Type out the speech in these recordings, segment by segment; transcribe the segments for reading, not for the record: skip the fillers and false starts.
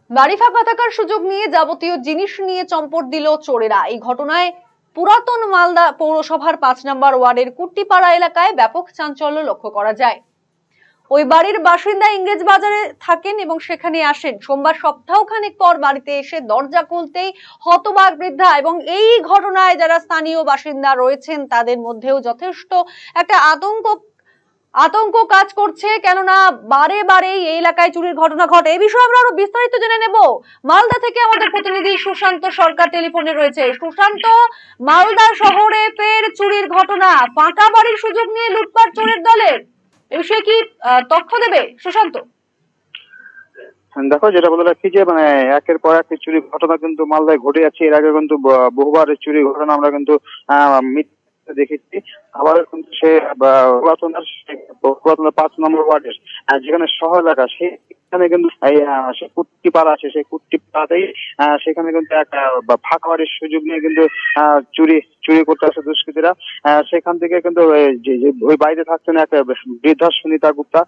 বাড়ি ফাঁকা থাকার সুযোগ নিয়ে যাবতীয় জিনিস নিয়ে চম্পট দিল চোরেরা। এই ঘটনায় পুরাতন মালদা পৌরসভার ৫ নম্বর ওয়ার্ডের কুট্টিপাড়া এলাকায় ব্যাপক চাঞ্চল্য লক্ষ্য করা যায়। ওই বাড়ির বাসিন্দা ইংরেজ বাজারে থাকেন এবং সেখানে আসেন। সোমবার সপ্তাহখানেক পর বাড়িতে এসে দরজা খুলতেই হতবাক বৃদ্ধা এবং এই ঘটনায় যারা স্থানীয় বাসিন্দা রয়েছেন তাদের মধ্যেও যথেষ্ট একটা আতঙ্ক কাজ করছে, কেননা বারে বারে এই এলাকায় চুরির ঘটনা ঘটে। এই বিষয়ে আমরা আরো বিস্তারিত জেনে নেব। মালদা থেকে আমাদের প্রতিনিধি সুশান্ত সরকার টেলিফোনে রয়েছে। সুশান্ত, মালদা শহরে ফের চুরির ঘটনা, ফাঁকা বাড়ির সুযোগ নিয়ে লুটপাট চোরের দলের, এ বিষয়ে কি তথ্য দেবে সুশান্ত? দেখো, যেটা বলে রাখি যে একের পর এক চুরি ঘটনা কিন্তু মালদায় ঘটে যাচ্ছে। এর আগে কিন্তু বহুবার চুরি ঘটনা আমরা কিন্তু দেখেছি। আবার কিন্তু সে পুরাতন ৫ নম্বর ওয়ার্ডের যেখানে শহর এলাকা, সেখানে কিন্তু সেই কুট্টিপাড়া আছে, সেই কুট্টিপাড়াতেই সেখানে কিন্তু এক ফাঁকা বাড়ির সুযোগ নিয়ে কিন্তু চুরি করতে আসে দুষ্কৃতীরা। সেখান থেকে কিন্তু ওই বাড়িতে থাকতেন এক বৃদ্ধা সুনিতা গুপ্তা।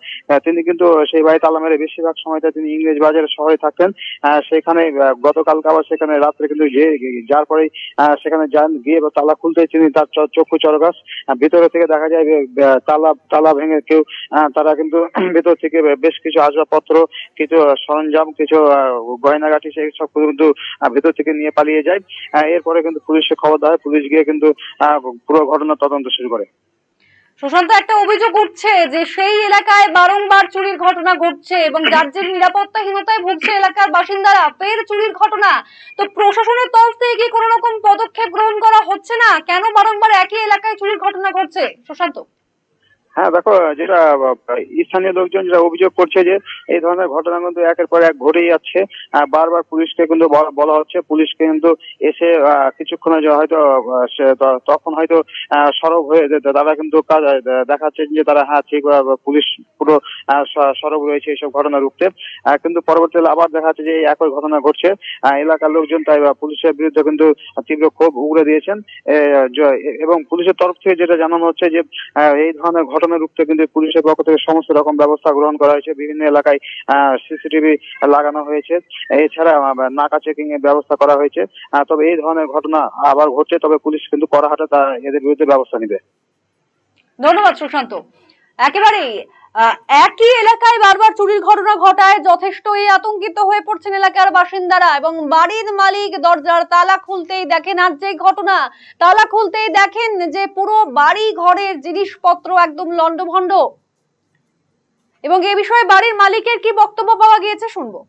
তিনি কিন্তু সেই বাড়ি তালা মেরে বেশিরভাগ সময়টা তিনি ইংরেজ বাজারের শহরে থাকতেন। সেখানে গতকালকে আবার সেখানে রাত্রে কিন্তু যার পরেই সেখানে যান, গিয়ে তালা খুলতে তিনি তার চক্ষু চরগাছ। ভিতরে থেকে দেখা যায় তালা ভেঙে কেউ তারা কিন্তু ভেতর থেকে বেশ কিছু আসবাবপত্র, কিছু সরঞ্জাম, কিছু গয়নাগাটি সেই সব কিন্তু ভেতর থেকে নিয়ে পালিয়ে যায়। এরপরে কিন্তু পুলিশে খবর দেওয়া হয়। পুলিশ গিয়ে কিন্তু পুরো ঘটনা তদন্ত শুরু করে। সুশান্ত, একটা অভিযোগ উঠছে যে সেই এলাকায় বারংবার চুরির ঘটনা ঘটছে এবং যার যে নিরাপত্তাহীনতায় ভুগছে এলাকার বাসিন্দারা, ফের চুরির ঘটনা। তো প্রশাসনের তরফ থেকে কি কোনো রকম পদক্ষেপ গ্রহণ করা হচ্ছে না? কেন বারংবার একই এলাকায় চুরির ঘটনা ঘটছে সুশান্ত? হ্যাঁ, দেখো, যেটা স্থানীয় লোকজন যেটা অভিযোগ করছে যে এই ধরনের ঘটনা কিন্তু একের পর এক ঘটেই যাচ্ছে। বারবার পুলিশকে কিন্তু বলা হচ্ছে, পুলিশকে কিন্তু এসে কিছুক্ষণে হয়তো তখন হয়তো সরব হয়ে তারা কিন্তু দেখাচ্ছে যে তারা ঠিক পুলিশ পুরো সরব রয়েছে এইসব ঘটনা রুখতে। কিন্তু পরবর্তীতে আবার দেখা যাচ্ছে যে একই ঘটনা ঘটছে। এলাকার লোকজন তাই পুলিশের বিরুদ্ধে কিন্তু তীব্র ক্ষোভ উগড়ে দিয়েছেন এবং পুলিশের তরফ থেকে যেটা জানানো হচ্ছে যে এই ধরনের ঘটনা রুখতে কিন্তু পুলিশের পক্ষ থেকে সমস্ত রকম ব্যবস্থা গ্রহণ করা হয়েছে। বিভিন্ন এলাকায় সিসিটিভি লাগানো হয়েছে, এছাড়া নাকা চেকিং এর ব্যবস্থা করা হয়েছে। তবে এই ধরনের ঘটনা আবার ঘটছে, তবে পুলিশ কিন্তু কড়া হাতে এদের বিরুদ্ধে ব্যবস্থা নেবে। ধন্যবাদ সুশান্ত। একেবারেই একই এলাকায় বারবার চুরির ঘটনা ঘটায় যথেষ্টই আতঙ্কিত হয়ে পড়ছেন এলাকার বাসিন্দারা এবং বাড়ির মালিক দরজার তালা খুলতেই দেখেন আর যে ঘটনা, তালা খুলতেই দেখেন যে পুরো বাড়ি ঘরের জিনিসপত্র একদম লন্ডভন্ড। এবং এই বিষয়ে বাড়ির মালিকের কি বক্তব্য পাওয়া গিয়েছে শুনবো।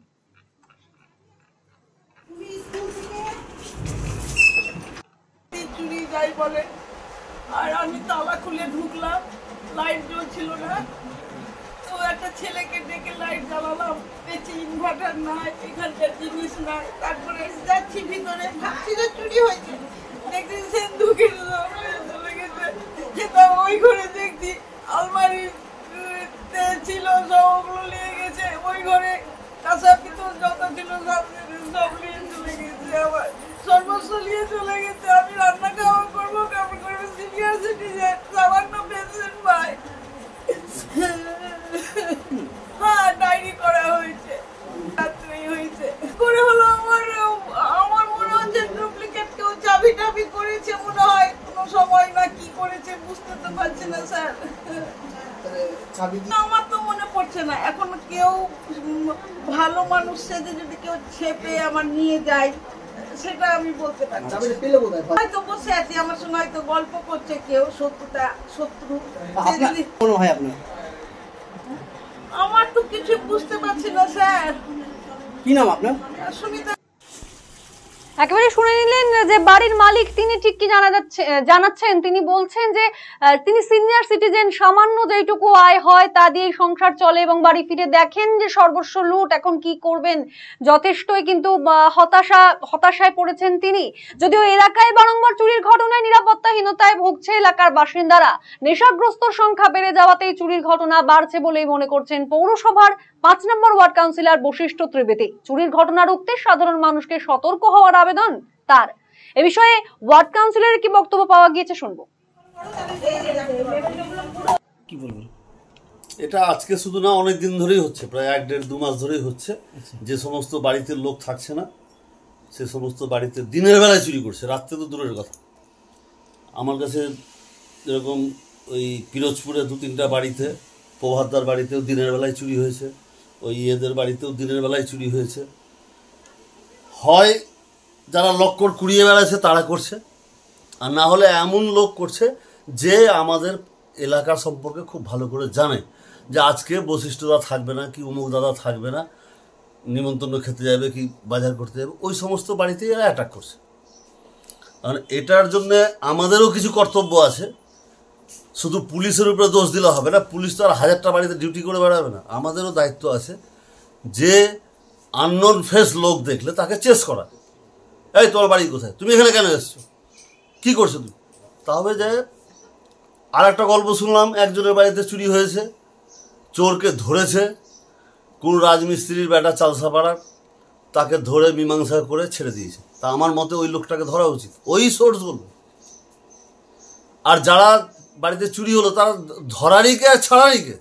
চুরি যাই বলে, আর আমি তালা খুলে ঢুকলাম, লাইট জ্বলছিল না, তো একটা ছেলেকে ডেকে লাইট জ্বালালাম, দেখছি ইনভার্টার নাই, এখানকার জিনিস নাই। তারপরে যাচ্ছি ভিতরে, ভাবছি যে চুরি হয়েছে, দেখছি সেন্দুকের চলে গেছে। যেতাম ওই ঘরে দেখছি আলমারি ছিল, সবগুলো নিয়ে গেছে। ওই ঘরে কাঁচা পিতল যত ছিল সব নিয়ে চলে গেছে, আবার সর্বস্ব নিয়ে চলে গেছে। আমি রান্না খাওয়া করবো, কাপড় করবো, সিনিয়র সিটিজেন, সামান্য পেনশন পাই। হ্যাঁ, ডায়েরি করা হয়েছে, রাত্রেই হয়েছে। করে হলো আমার মনে হচ্ছে ডুপ্লিকেট কেউ চাবি টাবি করেছে মনে হয়, কোনো সময় না কি করেছে বুঝতে তো পারছি না স্যার। আমার তো মনে পড়ছে না। এখন কেউ ভালো মানুষ সেজে যদি কেউ ছেপে আমার নিয়ে যায় সেটা আমি বলতে পারছি। হয়তো বসে আছি, আমার সঙ্গে হয়তো গল্প করছে কেউ, শত্রু। আমার তো কিছু বুঝতে পারছি না স্যার। কি নাম আপনার? সুনিতা। একেবারে শুনে নিলেন যে বাড়ির মালিক তিনি ঠিক কি জানাচ্ছেন। তিনি বলছেন যে তিনি সিনিয়র সিটিজেন, সামান্য যেটুকু আয় হয় তা দিয়ে সংসার চলে এবং বাড়ি ফিরে দেখেন যে সর্বস্ব লুট। এখন কি করবেন, যথেষ্টই কিন্তু হতাশায় পড়েছেন তিনি। যদিও এলাকায় বারংবার চুরির ঘটনায় নিরাপত্তাহীনতায় ভুগছে এলাকার বাসিন্দারা। নেশাগ্রস্তর সংখ্যা বেড়ে যাওয়াতেই চুরির ঘটনা বাড়ছে বলেই মনে করছেন পৌরসভার ৫ নম্বর ওয়ার্ড কাউন্সিলর বশিষ্ঠ ত্রিবেদী। চুরির ঘটনা রুখতে সাধারণ মানুষকে সতর্ক হওয়ার আবেদন তার। এ বিষয়ে ওয়ার্ড কাউন্সিলরের কি বক্তব্য পাওয়া গিয়েছে শুনবো। কি বলবেন? এটা আজকে শুধু না, অনেক দিন ধরেই হচ্ছে, প্রায় 1-1.5-2 মাস ধরেই হচ্ছে। যে সমস্ত বাড়িতে লোক থাকছে না সে সমস্ত বাড়িতে দিনের বেলায় চুরি করছে, রাত্রে তো দূরের কথা। আমার কাছে যেরকম ওই পিরোজপুরে 2-3টা বাড়িতে, প্রভাতদার বাড়িতেও দিনের বেলায় চুরি হয়েছে, ওই ইয়েদের বাড়িতেও দিনের বেলায় চুরি হয়েছে। হয় যারা লক্কর কুড়িয়ে বেড়াচ্ছে তারা করছে, আর না হলে এমন লোক করছে যে আমাদের এলাকা সম্পর্কে খুব ভালো করে জানে যে আজকে বশিষ্ঠ দাদা থাকবে না, কি অমুক দাদা থাকবে না, নিমন্ত্রণ খেতে যাবে কি বাজার করতে যাবে, ওই সমস্ত বাড়িতেই এরা অ্যাটাক করছে। কারণ এটার জন্যে আমাদেরও কিছু কর্তব্য আছে। শুধু পুলিশের উপরে দোষ দিলে হবে না, পুলিশ তো আর 1000টা বাড়িতে ডিউটি করে বেড়াবে না। আমাদেরও দায়িত্ব আছে যে আননোন ফেস লোক দেখলে তাকে চেস করা। এই তোমার বাড়ি কোথায়, তুমি এখানে কেন এসছো, কী করছো তুমি? তাহলে যে আর একটা গল্প শুনলাম, একজনের বাড়িতে চুরি হয়েছে, চোরকে ধরেছে কোন রাজমিস্ত্রির বেটা চালসাপাড়ার, তাকে ধরে মীমাংসা করে ছেড়ে দিয়েছে। তা আমার মতে ওই লোকটাকে ধরা উচিত, ওই সোর্স বলবো। আর যারা বাড়িতে চুরি হলো তারা ধরারই কে আর ছাড়ারই কে?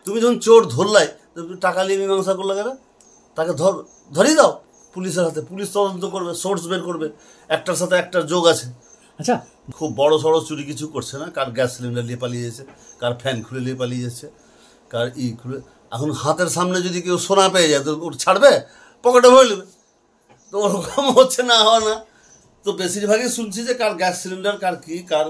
তুমি যখন চোর ধরলাই, তুমি টাকা নিয়ে মীমাংসা করলে কেন? তাকে ধরিয়ে দাও পুলিশের হাতে, পুলিশ তদন্ত করবে, সোর্স বের করবে, একটার সাথে একটার যোগ আছে। আচ্ছা, খুব বড় সড়ো চুরি কিছু করছে না, কার গ্যাস সিলিন্ডার নিয়ে পালিয়ে যাচ্ছে, কার ফ্যান খুলে নিয়ে পালিয়ে যাচ্ছে, কার খুলে। এখন হাতের সামনে যদি কেউ সোনা পেয়ে যায় তো ওর ছাড়বে, পকেটে ভরে নেবে। তো ওরকম হচ্ছে না, হওয়া না। তো বেশিরভাগই শুনছি যে কার গ্যাস সিলিন্ডার, কার কি, কার